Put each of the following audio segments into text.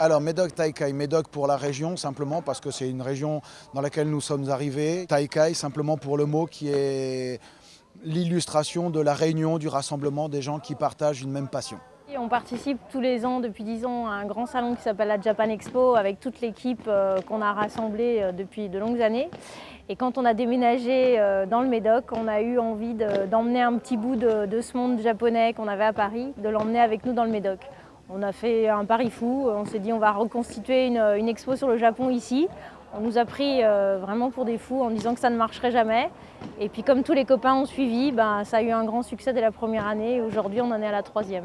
Alors Médoc Taikai, Médoc pour la région simplement parce que c'est une région dans laquelle nous sommes arrivés. Taikai simplement pour le mot qui est l'illustration de la réunion, du rassemblement des gens qui partagent une même passion. On participe tous les ans, depuis 10 ans, à un grand salon qui s'appelle la Japan Expo avec toute l'équipe qu'on a rassemblée depuis de longues années. Et quand on a déménagé dans le Médoc, on a eu envie d'emmener un petit bout de ce monde japonais qu'on avait à Paris, de l'emmener avec nous dans le Médoc. On a fait un pari fou, on s'est dit on va reconstituer une expo sur le Japon ici. On nous a pris vraiment pour des fous en disant que ça ne marcherait jamais. Et puis comme tous les copains ont suivi, ça a eu un grand succès dès la première année et aujourd'hui on en est à la 3e.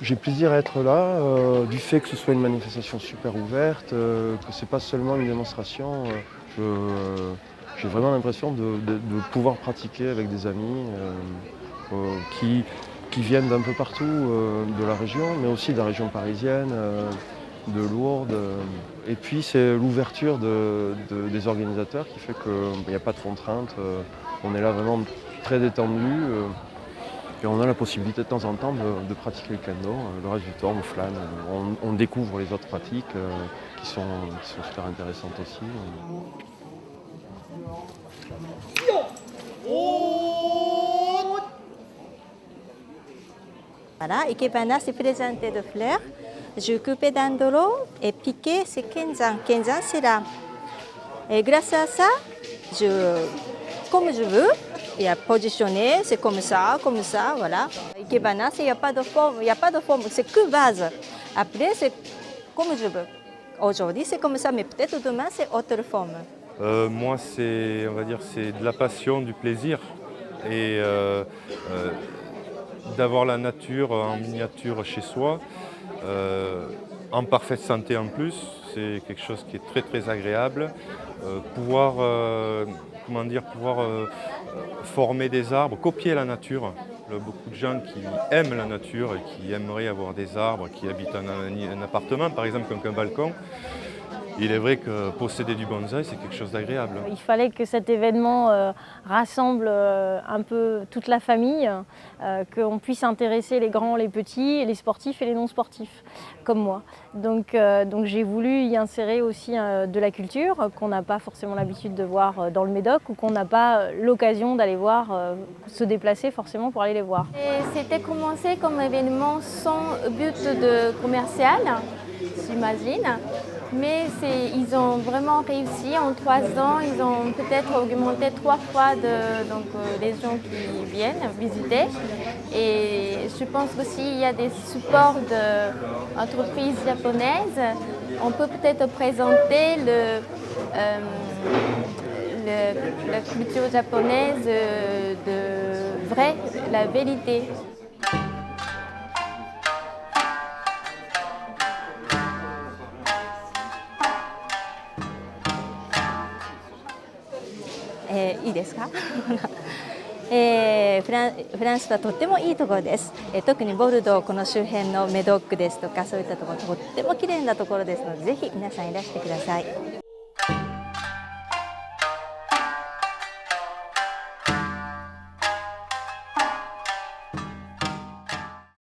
J'ai plaisir à être là, du fait que ce soit une manifestation super ouverte, que ce n'est pas seulement une démonstration. J'ai vraiment l'impression de pouvoir pratiquer avec des amis qui viennent d'un peu partout de la région, mais aussi de la région parisienne, de Lourdes. Et puis c'est l'ouverture des organisateurs qui fait qu'il n'y a pas de contraintes. On est là vraiment très détendu. Et on a la possibilité de temps en temps de pratiquer le kendo. Le reste du temps, on flâne, on découvre les autres pratiques qui sont super intéressantes aussi. Voilà, Ikebana, c'est présenté de fleurs. Je coupe d'andolo et piqué, c'est kenzan. Kenzan, c'est là. Et grâce à ça, comme je veux, et à positionner, c'est comme ça, voilà. Ikebana, il n'y a pas de forme, c'est que base. Après, c'est comme je veux. Aujourd'hui, c'est comme ça, mais peut-être demain, c'est autre forme. Moi, on va dire, c'est de la passion, du plaisir et d'avoir la nature en miniature chez soi, en parfaite santé en plus, c'est quelque chose qui est très très agréable. Pouvoir former des arbres, copier la nature. Il y a beaucoup de gens qui aiment la nature et qui aimeraient avoir des arbres, qui habitent un appartement, par exemple, comme un balcon. Il est vrai que posséder du bonsaï, c'est quelque chose d'agréable. Il fallait que cet événement rassemble un peu toute la famille, qu'on puisse intéresser les grands, les petits, les sportifs et les non-sportifs, comme moi. Donc j'ai voulu y insérer aussi de la culture, qu'on n'a pas forcément l'habitude de voir dans le Médoc ou qu'on n'a pas l'occasion d'aller voir, se déplacer forcément pour aller les voir. C'était commencé comme événement sans but commercial, j'imagine. Mais ils ont vraiment réussi. En 3 ans, ils ont peut-être augmenté 3 fois les gens qui viennent visiter. Et je pense aussi qu'il y a des supports d'entreprises japonaises. On peut peut-être présenter la culture japonaise de vrai, la vérité.いいですかフランスはとってもいいところです。特にボルドー、この周辺のメドックですとかそういったところとっても綺麗なところですのでぜひ皆さんいらしてください。